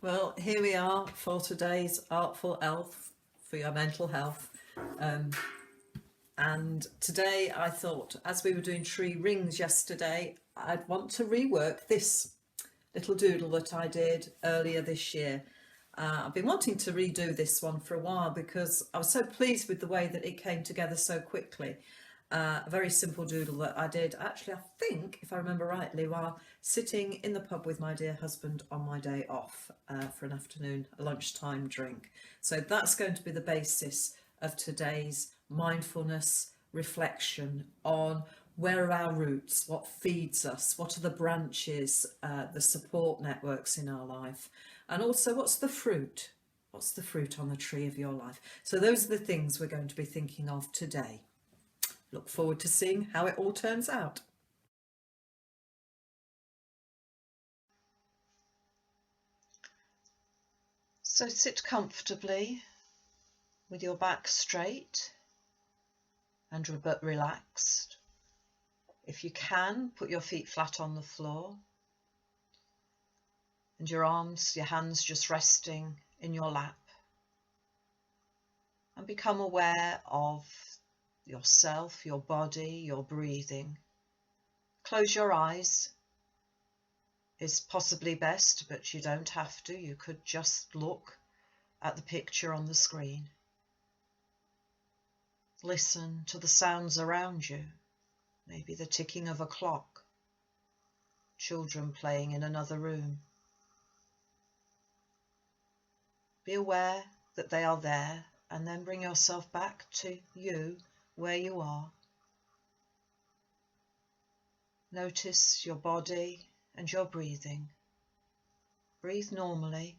Well, here we are for today's Artful Elf for your mental health. And today I thought, as we were doing tree rings yesterday, I'd want to rework this little doodle that I did earlier this year. I've been wanting to redo this one for a while because I was so pleased with the way that it came together so quickly. A very simple doodle that I did, actually, I think, if I remember rightly, while sitting in the pub with my dear husband on my day off for an afternoon lunchtime drink. So that's going to be the basis of today's mindfulness reflection on where are our roots, what feeds us, what are the branches, the support networks in our life, and also what's the fruit on the tree of your life. So those are the things we're going to be thinking of today. Look forward to seeing how it all turns out. So sit comfortably with your back straight and but relaxed. If you can, put your feet flat on the floor and your hands just resting in your lap, and become aware of yourself, your body, your breathing. Close your eyes is possibly best, but you don't have to. You could just look at the picture on the screen. Listen to the sounds around you, maybe the ticking of a clock, children playing in another room. Be aware that they are there, and then bring yourself back to you, where you are. Notice your body and your breathing. Breathe normally.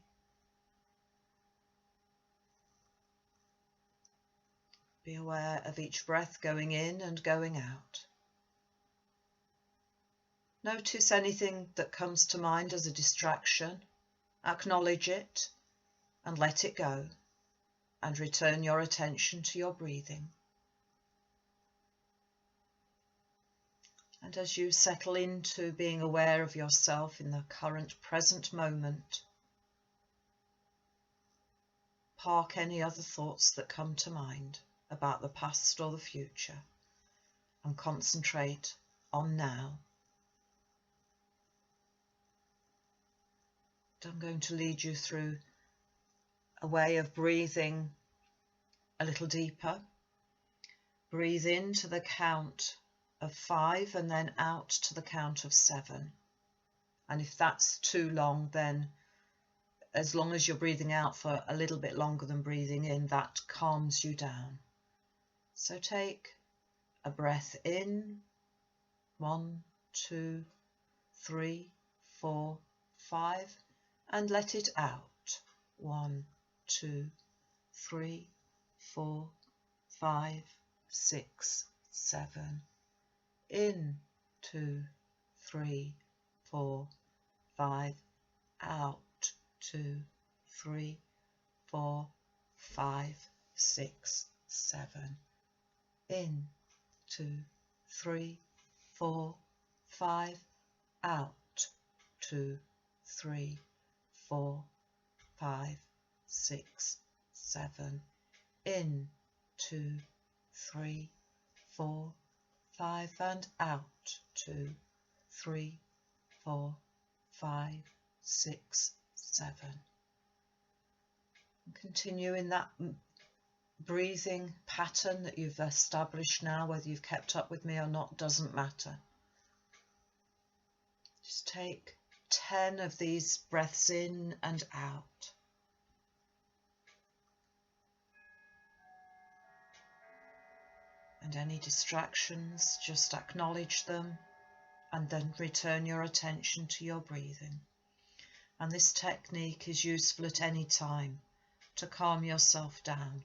Be aware of each breath going in and going out. Notice anything that comes to mind as a distraction. Acknowledge it and let it go, and return your attention to your breathing. And as you settle into being aware of yourself in the current present moment, park any other thoughts that come to mind about the past or the future and concentrate on now. I'm going to lead you through a way of breathing a little deeper. Breathe in to the count of 5 and then out to the count of 7. And if that's too long, then as long as you're breathing out for a little bit longer than breathing in, that calms you down. So take a breath in, 1, 2, 3, 4, 5, and let it out. 1, 2, 3, 4, 5, 6, 7. In, 2, 3, 4, 5, out, 2, 3, 4, 5, 6, 7. In, 2, 3, 4, 5, out, 2, 3, 4, 5, 6, 7. In, 2, 3, 4, 5, and out, 2, 3, 4, 5, 6, 7. And continue in that breathing pattern that you've established now. Whether you've kept up with me or not doesn't matter. Just take 10 of these breaths in and out. And any distractions, just acknowledge them and then return your attention to your breathing. And this technique is useful at any time to calm yourself down.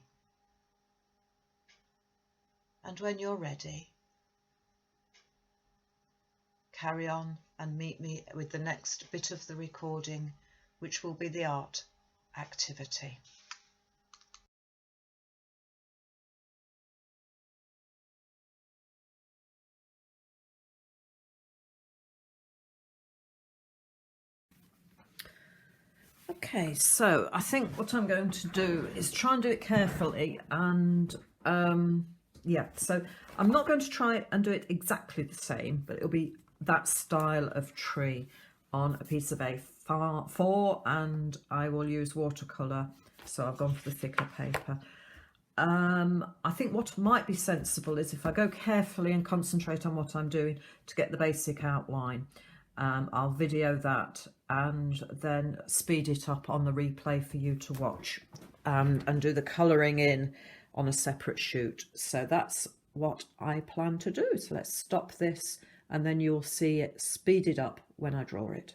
And when you're ready, carry on and meet me with the next bit of the recording, which will be the art activity. Okay, so I think what I'm going to do is try and do it carefully, and yeah, so I'm not going to try and do it exactly the same, but it'll be that style of tree on a piece of A4, and I will use watercolour, so I've gone for the thicker paper. I think what might be sensible is if I go carefully and concentrate on what I'm doing to get the basic outline. I'll video that and then speed it up on the replay for you to watch, and do the colouring in on a separate shoot. So that's what I plan to do. So let's stop this and then you'll see it speeded up when I draw it.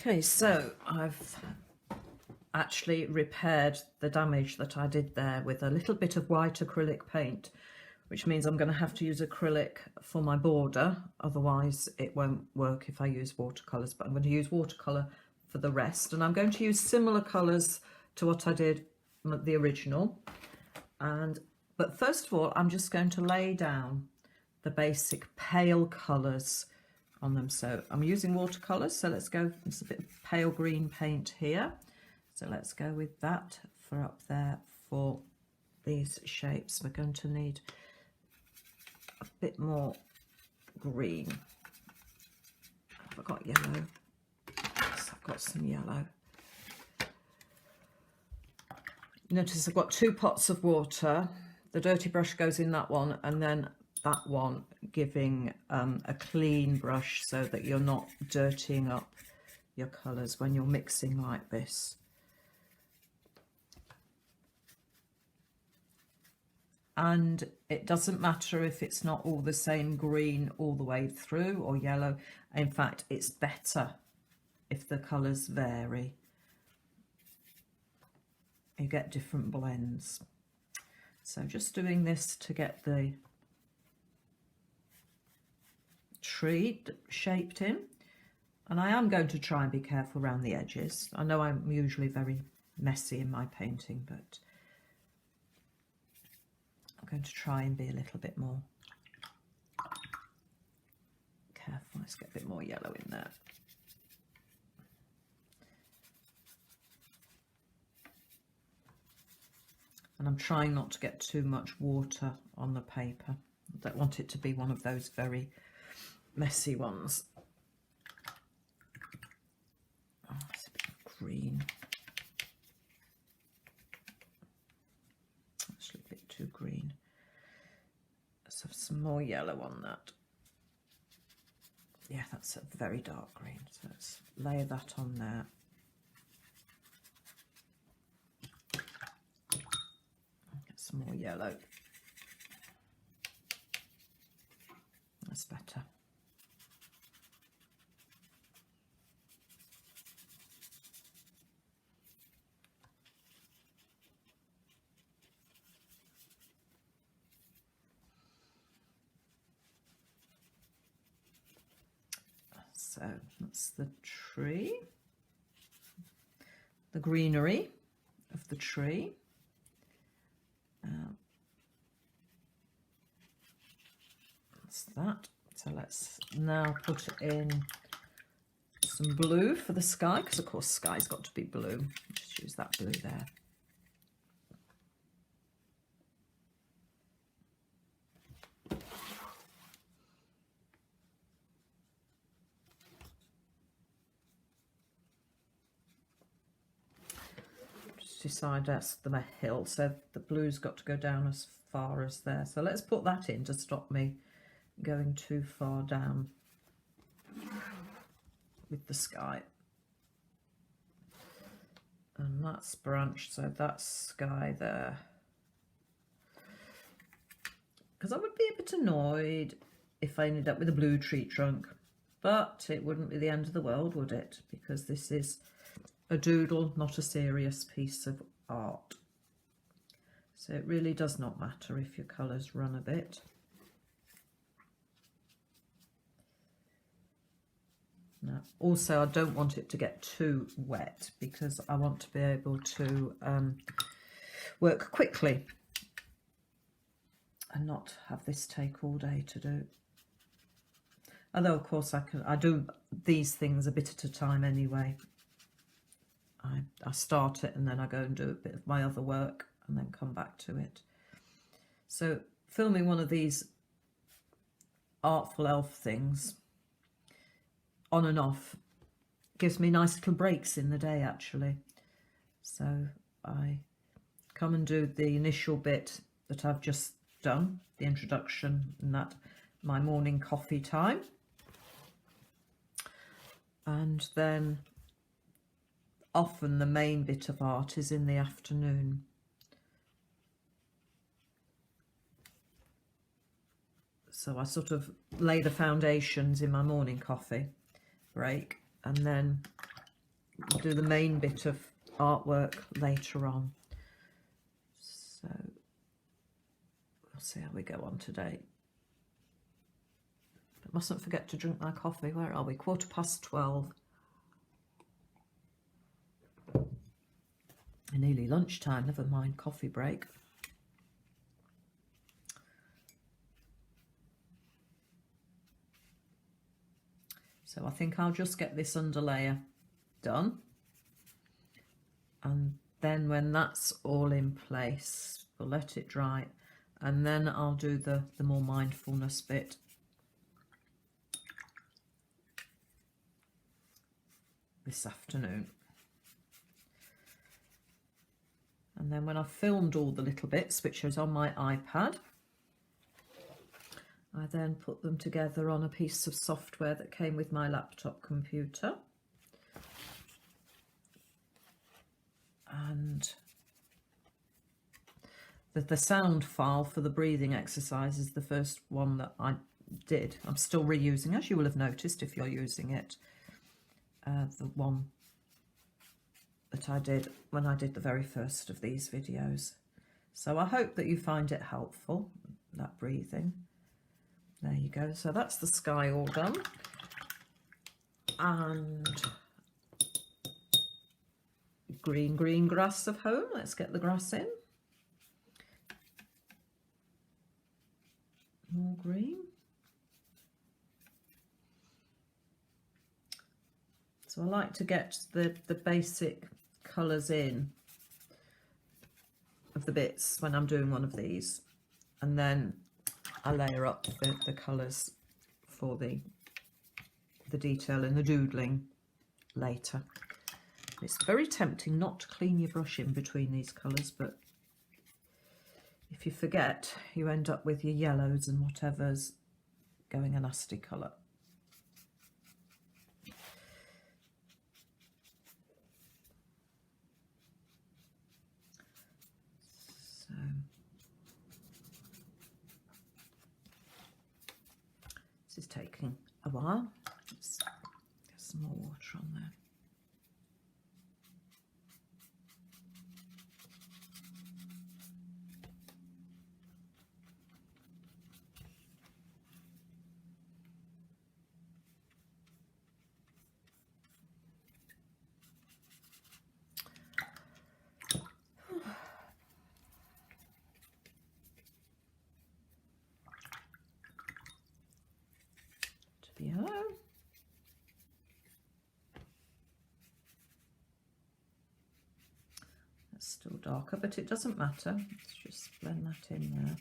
Okay, so I've actually repaired the damage that I did there with a little bit of white acrylic paint, which means I'm going to have to use acrylic for my border, otherwise it won't work if I use watercolours, but I'm going to use watercolour for the rest, and I'm going to use similar colours to what I did the original. But first of all, I'm just going to lay down the basic pale colours on them. So I'm using watercolours, so let's go, it's a bit of pale green paint here, so let's go with that for up there. For these shapes we're going to need a bit more green. Have I got yellow? Yes, I've got some yellow. Notice I've got 2 pots of water. The dirty brush goes in that one, and then that one giving a clean brush so that you're not dirtying up your colours when you're mixing like this. And it doesn't matter if it's not all the same green all the way through or yellow. In fact, it's better if the colours vary. You get different blends. So just doing this to get the tree shaped in, and I am going to try and be careful around the edges. I know I'm usually very messy in my painting, but I'm going to try and be a little bit more careful. Let's get a bit more yellow in there. And I'm trying not to get too much water on the paper. I don't want it to be one of those very messy ones. Oh, it's a bit of green. Actually a bit too green. Let's have some more yellow on that. Yeah, that's a very dark green. So let's layer that on there. Get some more yellow. That's better. So that's the tree, the greenery of the tree. That's that. So let's now put in some blue for the sky, because of course sky's got to be blue. Just use that blue there. Decide that's the hill, so the blue's got to go down as far as there. So let's put that in to stop me going too far down with the sky. And that's branched, so that's sky there. Because I would be a bit annoyed if I ended up with a blue tree trunk, but it wouldn't be the end of the world, would it? Because this is a doodle, not a serious piece of art. So it really does not matter if your colours run a bit. Now, also, I don't want it to get too wet because I want to be able to work quickly and not have this take all day to do. Although, of course, I do these things a bit at a time anyway. I start it and then I go and do a bit of my other work and then come back to it. So filming one of these Artful Elf things on and off gives me nice little breaks in the day, actually. So I come and do the initial bit that I've just done, the introduction, and that my morning coffee time. And then often the main bit of art is in the afternoon. So I sort of lay the foundations in my morning coffee break and then do the main bit of artwork later on. So we'll see how we go on today. But mustn't forget to drink my coffee. Where are we? 12:15. Nearly lunchtime, never mind coffee break. So I think I'll just get this underlayer done. And then when that's all in place, we'll let it dry. And then I'll do the more mindfulness bit. This afternoon. And then when I've filmed all the little bits, which is on my iPad, I then put them together on a piece of software that came with my laptop computer. And the sound file for the breathing exercise is the first one that I did. I'm still reusing, as you will have noticed if you're using it, the one that I did when I did the very first of these videos. So I hope that you find it helpful, that breathing. There you go. So that's the sky all done. And green grass of home. Let's get the grass in. More green. So I like to get the basic colours in of the bits when I'm doing one of these, and then I layer up the colours for the detail and the doodling later. It's very tempting not to clean your brush in between these colours, but if you forget, you end up with your yellows and whatever's going a nasty colour. So this is taking a while. Let's get some more water on there. Yellow. That's still darker, but it doesn't matter. Let's just blend that in there.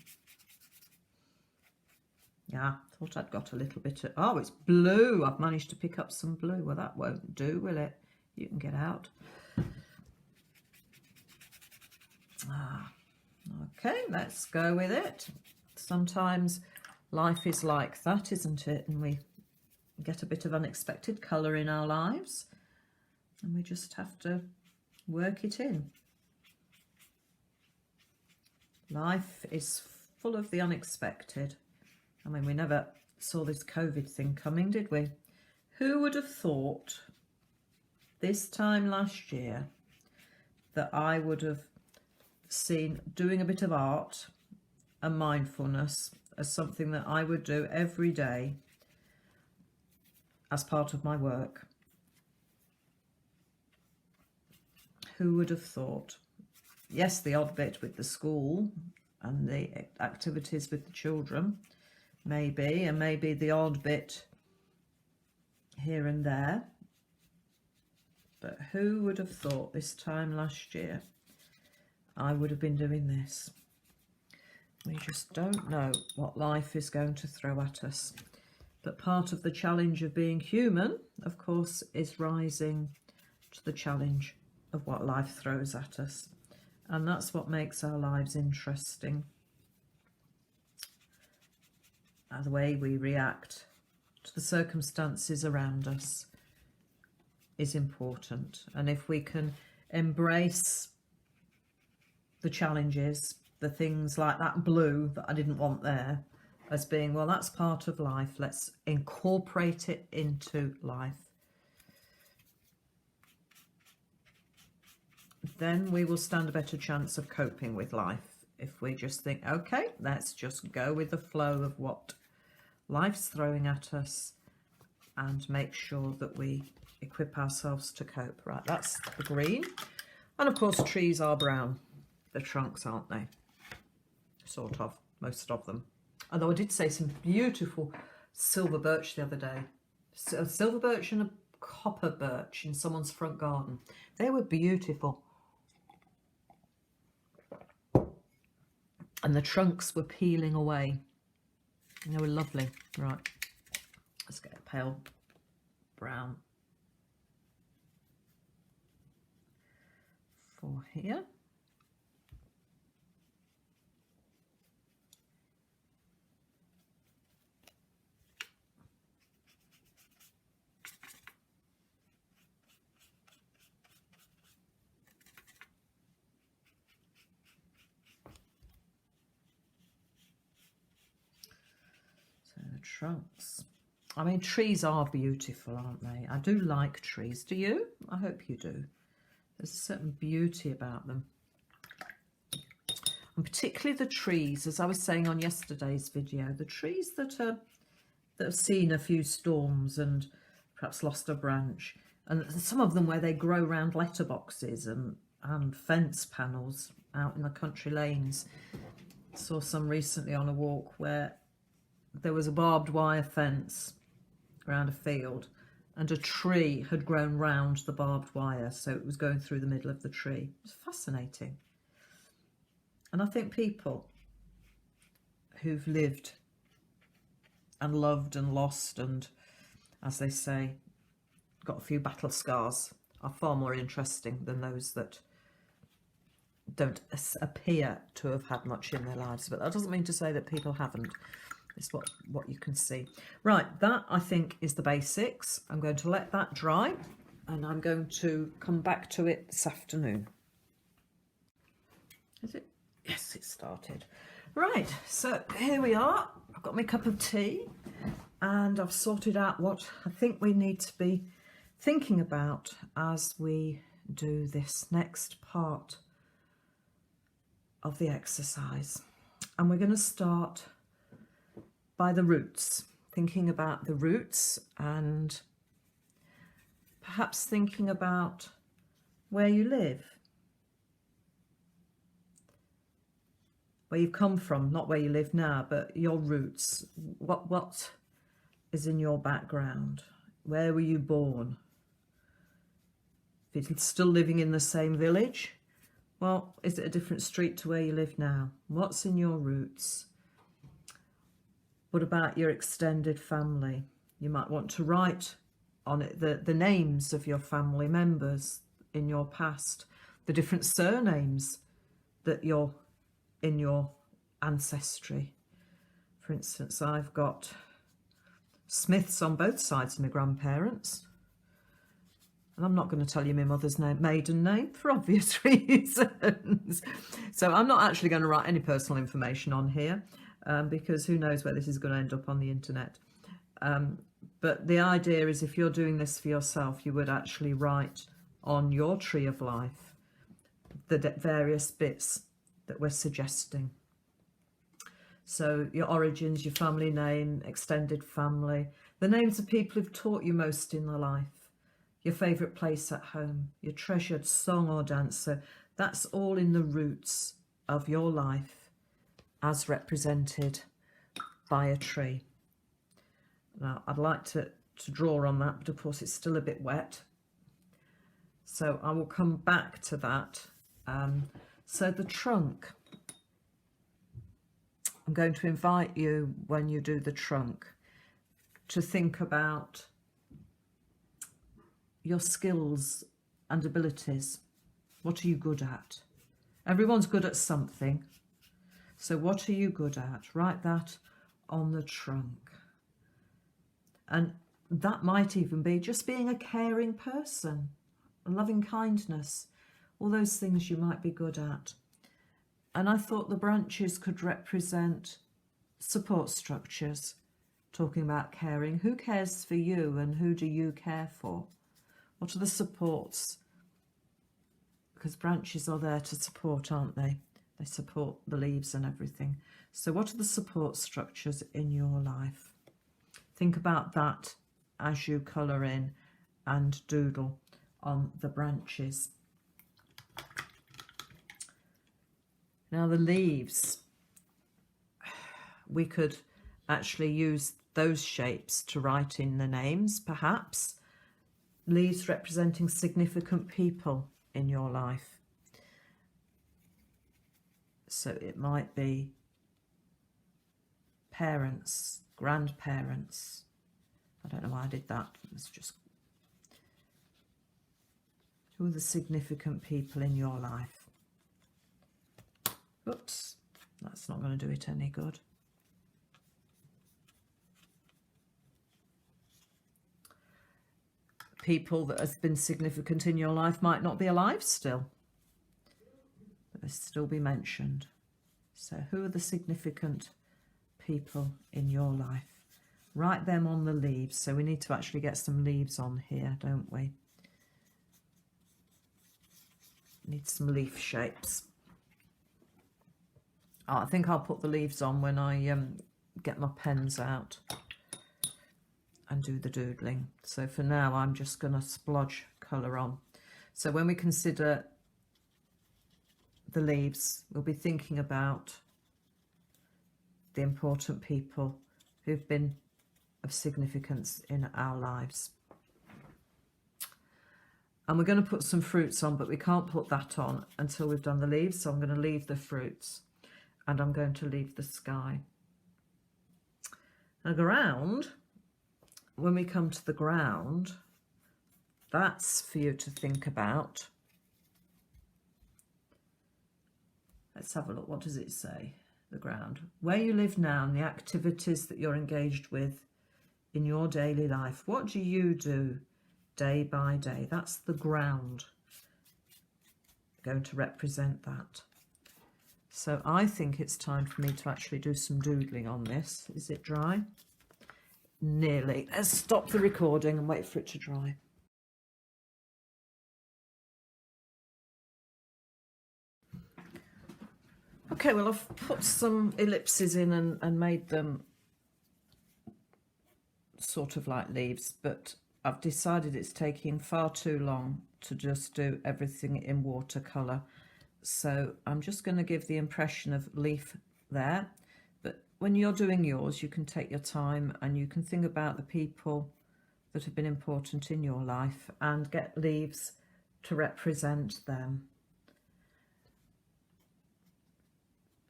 Yeah, thought I'd got a little bit of, oh, it's blue. I've managed to pick up some blue. Well, that won't do, will it? You can get out. Okay, let's go with it. Sometimes life is like that, isn't it? And we get a bit of unexpected colour in our lives, and we just have to work it in. Life is full of the unexpected. I mean, we never saw this COVID thing coming, did we? Who would have thought this time last year that I would have seen doing a bit of art and mindfulness as something that I would do every day as part of my work. Who would have thought? Yes, the odd bit with the school and the activities with the children, maybe, and maybe the odd bit here and there. But who would have thought this time last year I would have been doing this? We just don't know what life is going to throw at us. But part of the challenge of being human, of course, is rising to the challenge of what life throws at us. And that's what makes our lives interesting. The way we react to the circumstances around us is important. And if we can embrace the challenges, the things like that blue that I didn't want there, as being, well, that's part of life. Let's incorporate it into life. Then we will stand a better chance of coping with life. If we just think, okay, let's just go with the flow of what life's throwing at us and make sure that we equip ourselves to cope. Right, that's the green. And of course, trees are brown. The trunks, aren't they? Sort of, most of them. Although I did say some beautiful silver birch the other day. A silver birch and a copper birch in someone's front garden. They were beautiful. And the trunks were peeling away. And they were lovely. Right, let's get a pale brown for here. Trunks. I mean, trees are beautiful, aren't they? I do like trees. Do you? I hope you do. There's a certain beauty about them. And particularly the trees, as I was saying on yesterday's video, the trees that have seen a few storms and perhaps lost a branch. And some of them where they grow around letterboxes and fence panels out in the country lanes. Saw some recently on a walk where there was a barbed wire fence around a field and a tree had grown round the barbed wire, so it was going through the middle of the tree. It was fascinating. And I think people who've lived and loved and lost and, as they say, got a few battle scars are far more interesting than those that don't appear to have had much in their lives. But that doesn't mean to say that people haven't. It's what you can see. Right, that I think is the basics. I'm going to let that dry and I'm going to come back to it this afternoon. Is it? Yes, it started. Right, so here we are. I've got my cup of tea and I've sorted out what I think we need to be thinking about as we do this next part of the exercise. And we're going to start by the roots, thinking about the roots and perhaps thinking about where you live, where you've come from, not where you live now, but your roots. What is in your background? Where were you born? If you're still living in the same village, well, is it a different street to where you live now? What's in your roots? What about your extended family? You might want to write on it the names of your family members in your past, the different surnames that you're in your ancestry. For instance, I've got Smiths on both sides of my grandparents. And I'm not going to tell you my mother's maiden name for obvious reasons. So I'm not actually going to write any personal information on here. Because who knows where this is going to end up on the internet. But the idea is if you're doing this for yourself, you would actually write on your tree of life the various bits that we're suggesting. So your origins, your family name, extended family, the names of people who've taught you most in their life, your favourite place at home, your treasured song or dance. So that's all in the roots of your life as represented by a tree. Now, I'd like to draw on that, but of course it's still a bit wet. So I will come back to that. So the trunk. I'm going to invite you, when you do the trunk, to think about your skills and abilities. What are you good at? Everyone's good at something. So what are you good at? Write that on the trunk. And that might even be just being a caring person, loving kindness, all those things you might be good at. And I thought the branches could represent support structures, talking about caring. Who cares for you and who do you care for? What are the supports? Because branches are there to support, aren't they? They support the leaves and everything. So what are the support structures in your life? Think about that as you colour in and doodle on the branches. Now the leaves, we could actually use those shapes to write in the names, perhaps. Leaves representing significant people in your life. So it might be parents, grandparents. I don't know why I did that. It's just, who are the significant people in your life? Oops, that's not going to do it any good. People that have been significant in your life might not be alive still, but they'll still be mentioned. So who are the significant people in your life? Write them on the leaves. So we need to actually get some leaves on here, don't we? Need some leaf shapes. Oh, I think I'll put the leaves on when I get my pens out and do the doodling. So for now, I'm just going to splodge colour on. So when we consider the leaves, we'll be thinking about the important people who've been of significance in our lives. And we're going to put some fruits on, but we can't put that on until we've done the leaves. So I'm going to leave the fruits and I'm going to leave the sky. Now ground, when we come to the ground, that's for you to think about. Let's have a look. What does it say? The ground. Where you live now and the activities that you're engaged with in your daily life. What do you do day by day? That's the ground. Going to represent that. So I think it's time for me to actually do some doodling on this. Is it dry? Nearly. Let's stop the recording and wait for it to dry. Okay, well, I've put some ellipses in and made them sort of like leaves, but I've decided it's taking far too long to just do everything in watercolour. So I'm just going to give the impression of leaf there. But when you're doing yours, you can take your time and you can think about the people that have been important in your life and get leaves to represent them.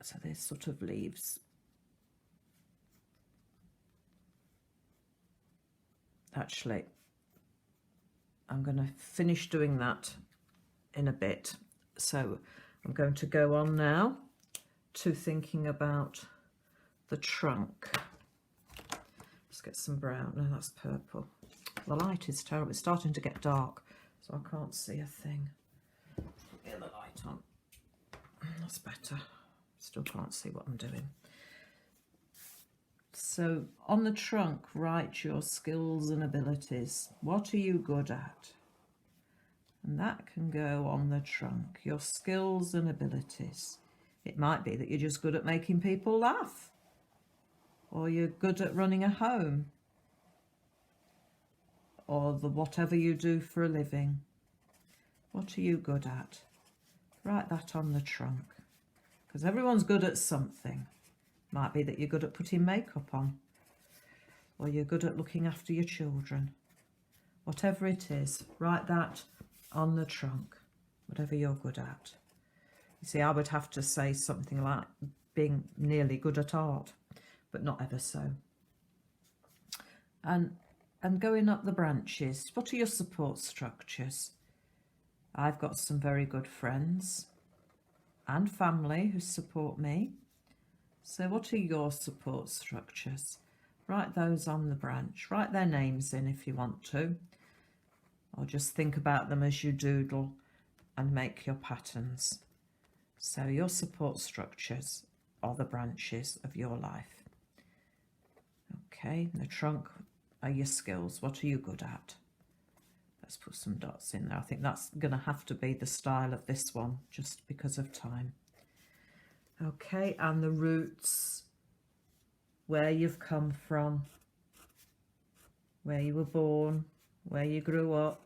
So there's sort of leaves. Actually, I'm going to finish doing that in a bit. So I'm going to go on now to thinking about the trunk. Let's get some brown. No, that's purple. The light is terrible. It's starting to get dark, so I can't see a thing. Get the light on. That's better. Still can't see what I'm doing. So on the trunk, write your skills and abilities. What are you good at? And that can go on the trunk, your skills and abilities. It might be that you're just good at making people laugh, or you're good at running a home, or whatever you do for a living. What are you good at? Write that on the trunk, because everyone's good at something. Might be that you're good at putting makeup on, or you're good at looking after your children. Whatever it is, write that on the trunk, whatever you're good at. You see, I would have to say something like being nearly good at art, but not ever so. And going up the branches, what are your support structures? I've got some very good friends and family who support me. So what are your support structures? Write those on the branch. Write their names in if you want to, or just think about them as you doodle and make your patterns. So your support structures are the branches of your life. Okay, the trunk are your skills. What are you good at? Let's put some dots in there. I think that's going to have to be the style of this one, just because of time. Okay, and the roots, where you've come from, where you were born, where you grew up,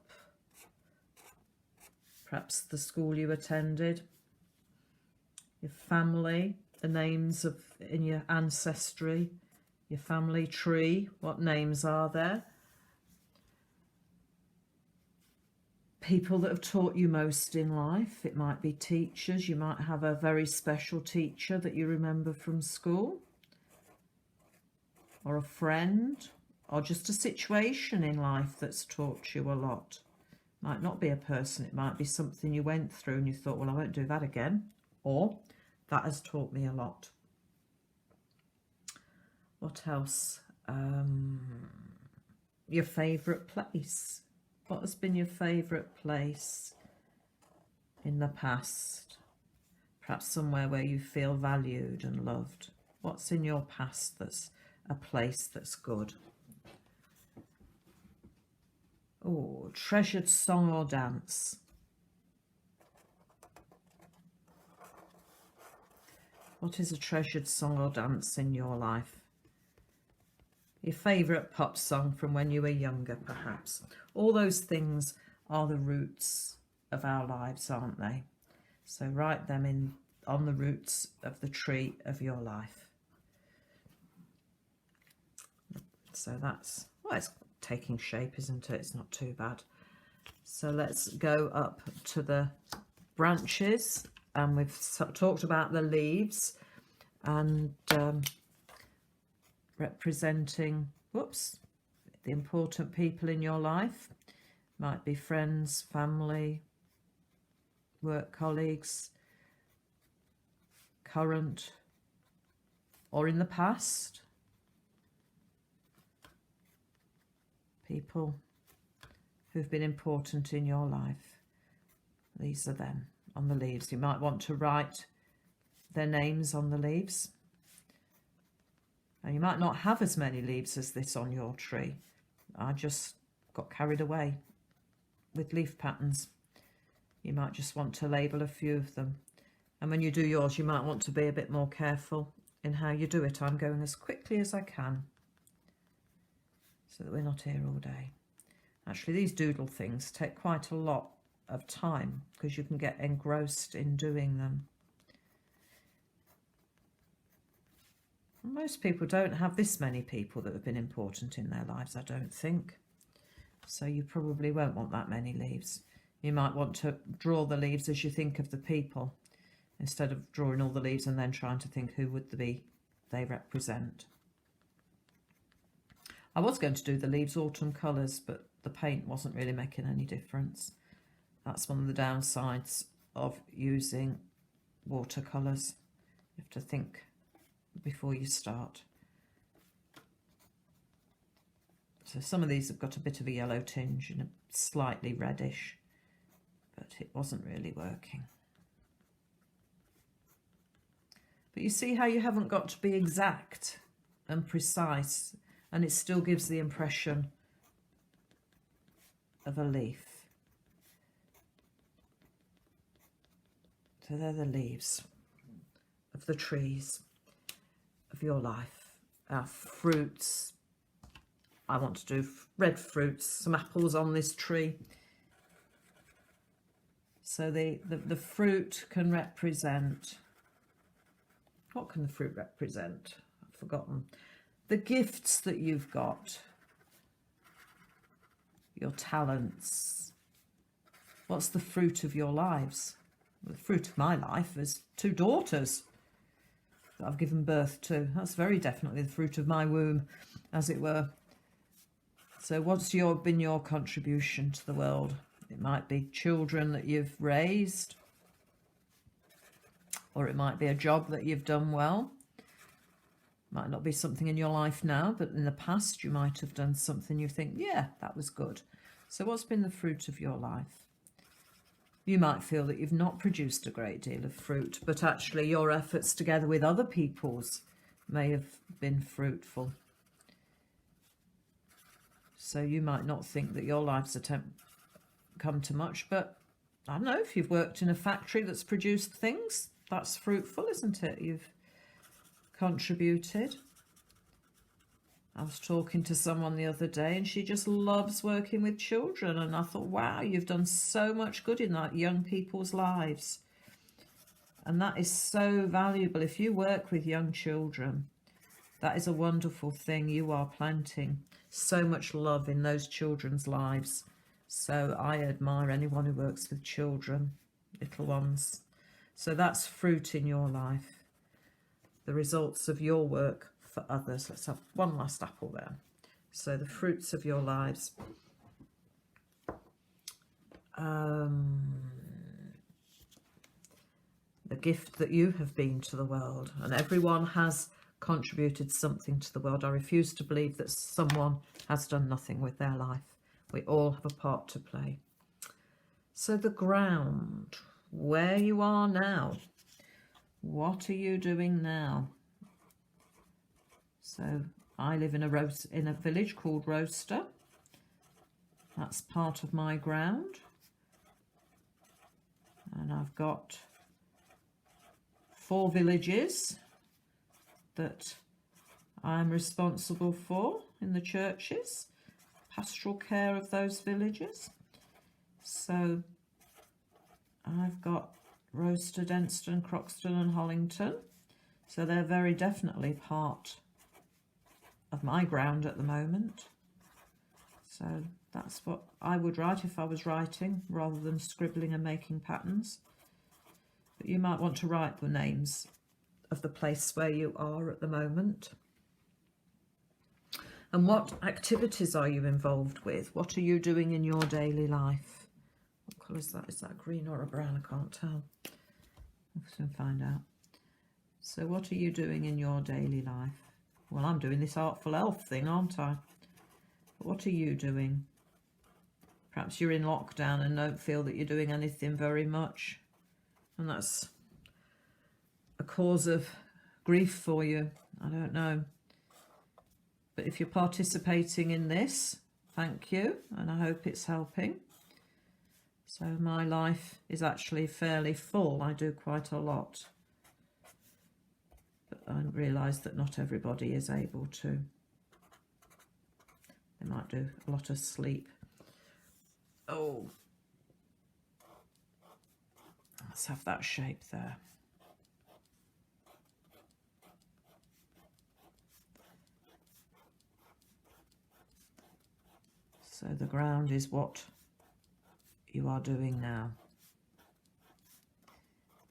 perhaps the school you attended, your family, the names in your ancestry, your family tree, what names are there? People that have taught you most in life. It might be teachers. You might have a very special teacher that you remember from school, or a friend, or just a situation in life that's taught you a lot. Might not be a person, it might be something you went through and you thought, well, I won't do that again, or that has taught me a lot. What else? Your favourite place. What has been your favourite place in the past? Perhaps somewhere where you feel valued and loved. What's in your past that's a place that's good? Oh, treasured song or dance. What is a treasured song or dance in your life? Your favourite pop song from when you were younger, perhaps. All those things are the roots of our lives, aren't they? So write them in on the roots of the tree of your life. So that's, well, it's taking shape, isn't it? It's not too bad. So let's go up to the branches, and we've talked about the leaves and representing, whoops, the important people in your life. Might be friends, family, work colleagues, current or in the past. People who've been important in your life. These are them on the leaves. You might want to write their names on the leaves. And you might not have as many leaves as this on your tree. I just got carried away with leaf patterns. You might just want to label a few of them. And when you do yours, you might want to be a bit more careful in how you do it. I'm going as quickly as I can so that we're not here all day. Actually, these doodle things take quite a lot of time because you can get engrossed in doing them. Most people don't have this many people that have been important in their lives, I don't think. So you probably won't want that many leaves. You might want to draw the leaves as you think of the people, instead of drawing all the leaves and then trying to think who would they represent. I was going to do the leaves autumn colours, but the paint wasn't really making any difference. That's one of the downsides of using watercolours. You have to think before you start. So some of these have got a bit of a yellow tinge and a slightly reddish, but it wasn't really working. But you see how you haven't got to be exact and precise, and it still gives the impression of a leaf. So they're the leaves. of the trees of your life. Our fruits. I want to do red fruits, some apples on this tree. So the fruit can represent, what can the fruit represent? I've forgotten. The gifts that you've got, your talents. What's the fruit of your lives? The fruit of my life is 2 daughters that I've given birth to. That's very definitely the fruit of my womb, as it were. So what's been your contribution to the world? It might be children that you've raised, or it might be a job that you've done well. Might not be something in your life now, but in the past you might have done something you think, yeah, that was good. So what's been the fruit of your life? You might feel that you've not produced a great deal of fruit, but actually your efforts together with other people's may have been fruitful. So you might not think that your life's come to much, but I don't know, if you've worked in a factory that's produced things, that's fruitful, isn't it? You've contributed. I was talking to someone the other day and she just loves working with children, and I thought, wow, you've done so much good in that young people's lives. And that is so valuable. If you work with young children, that is a wonderful thing. You are planting so much love in those children's lives. So I admire anyone who works with children, little ones. So that's fruit in your life, the results of your work for others. Let's have one last apple there. So the fruits of your lives. The gift that you have been to the world, and everyone has contributed something to the world. I refuse to believe that someone has done nothing with their life. We all have a part to play. So the ground, where you are now, what are you doing now? So I live in a village called Roaster. That's part of my ground. And I've got 4 villages that I'm responsible for in the churches, pastoral care of those villages. So I've got Roaster, Denston, Croxton and Hollington. So they're very definitely part of my ground at the moment. So that's what I would write if I was writing, rather than scribbling and making patterns. But you might want to write the names of the place where you are at the moment. And what activities are you involved with? What are you doing in your daily life? What colour is that? Is that green or a brown? I can't tell. We'll soon find out. So what are you doing in your daily life? Well, I'm doing this Artful Elf thing, aren't I? But what are you doing? Perhaps you're in lockdown and don't feel that you're doing anything very much. And that's a cause of grief for you. I don't know. But if you're participating in this, thank you. And I hope it's helping. So my life is actually fairly full. I do quite a lot. But I realise that not everybody is able to. They might do a lot of sleep. Oh, let's have that shape there. So the ground is what you are doing now,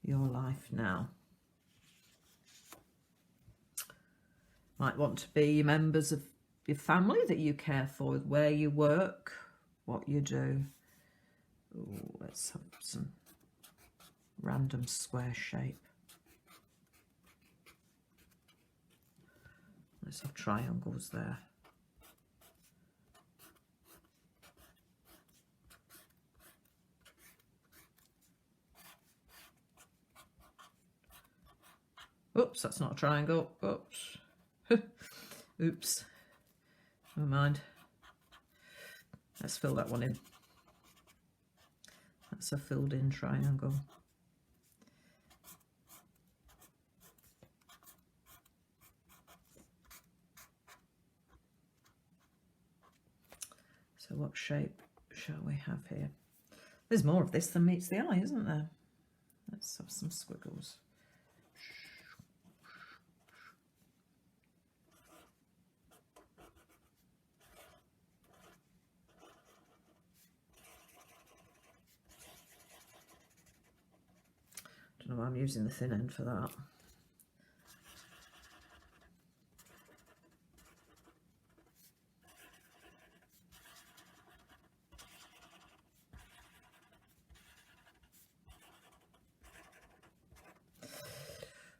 your life now. Might want to be members of your family that you care for, where you work, what you do. Ooh, let's have some random square shape. Let's have triangles there. Oops, that's not a triangle. Oops. Oops. Never mind. Let's fill that one in. That's a filled in triangle. So what shape shall we have here? There's more of this than meets the eye, isn't there? Let's have some squiggles. Don't know why I'm using the thin end for that.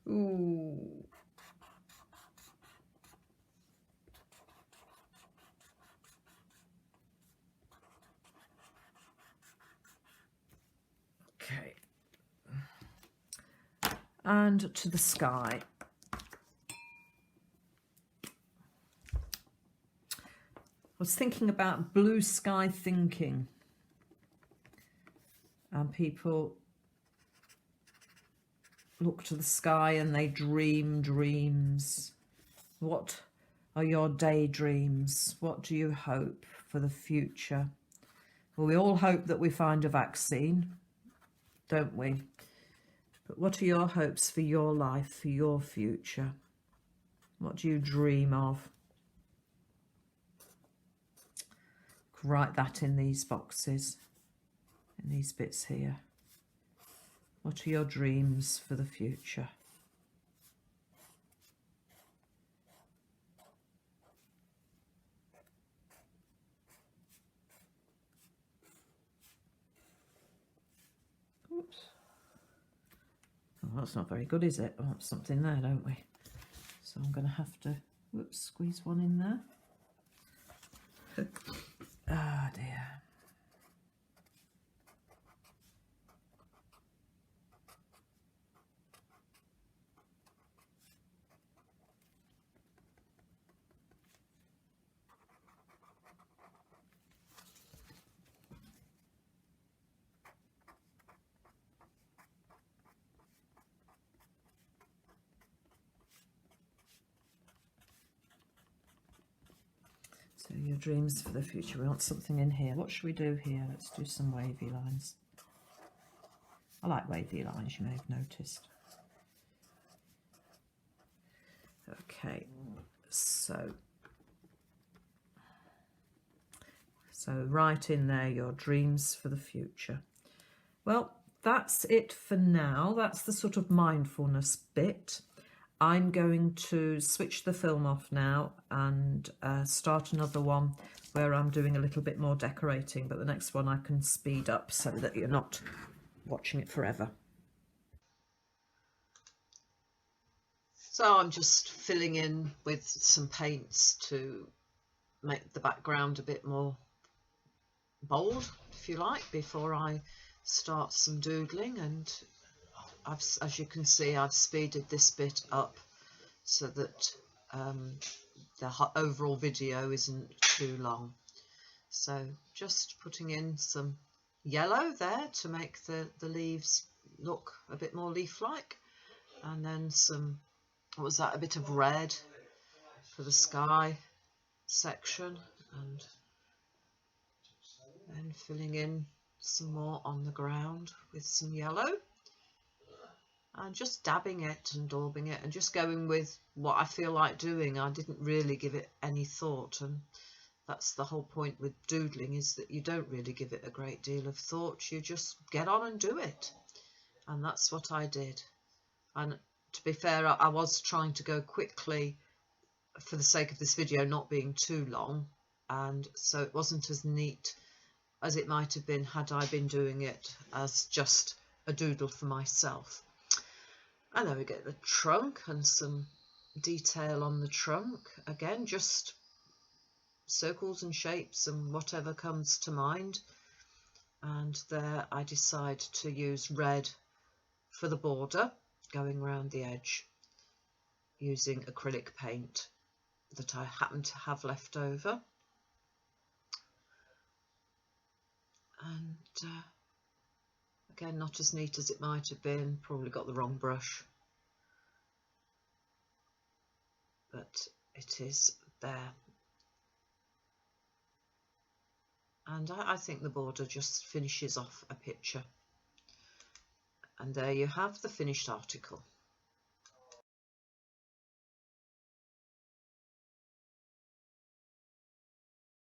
Ooh. Okay. And to the sky. I was thinking about blue sky thinking. And people look to the sky and they dream dreams. What are your daydreams? What do you hope for the future? Well, we all hope that we find a vaccine, don't we? But what are your hopes for your life, for your future? What do you dream of? Write that in these boxes, in these bits here. What are your dreams for the future? Oops. Oh, that's not very good, is it? I want something there, don't we? So I'm going to have to, whoops, squeeze one in there. Ah, dear. So your dreams for the future. We want something in here. What should we do here? Let's do some wavy lines. I like wavy lines, you may have noticed. Okay, so write in there your dreams for the future. Well, that's it for now. That's the sort of mindfulness bit. I'm going to switch the film off now and start another one where I'm doing a little bit more decorating, but the next one I can speed up so that you're not watching it forever. So I'm just filling in with some paints to make the background a bit more bold, if you like, before I start some doodling. And as you can see, I've speeded this bit up so that the overall video isn't too long. So just putting in some yellow there to make the leaves look a bit more leaf-like, and then some, what was that, a bit of red for the sky section, and then filling in some more on the ground with some yellow, and just dabbing it and daubing it and just going with what I feel like doing. I didn't really give it any thought, and that's the whole point with doodling, is that you don't really give it a great deal of thought. You just get on and do it, and that's what I did. And to be fair, I was trying to go quickly for the sake of this video not being too long, and so it wasn't as neat as it might have been had I been doing it as just a doodle for myself. And then we get the trunk and some detail on the trunk. Again, just circles and shapes and whatever comes to mind. And there I decide to use red for the border going around the edge, using acrylic paint that I happen to have left over. And again, not as neat as it might have been, probably got the wrong brush, but it is there. and I think the border just finishes off a picture. And there you have the finished article.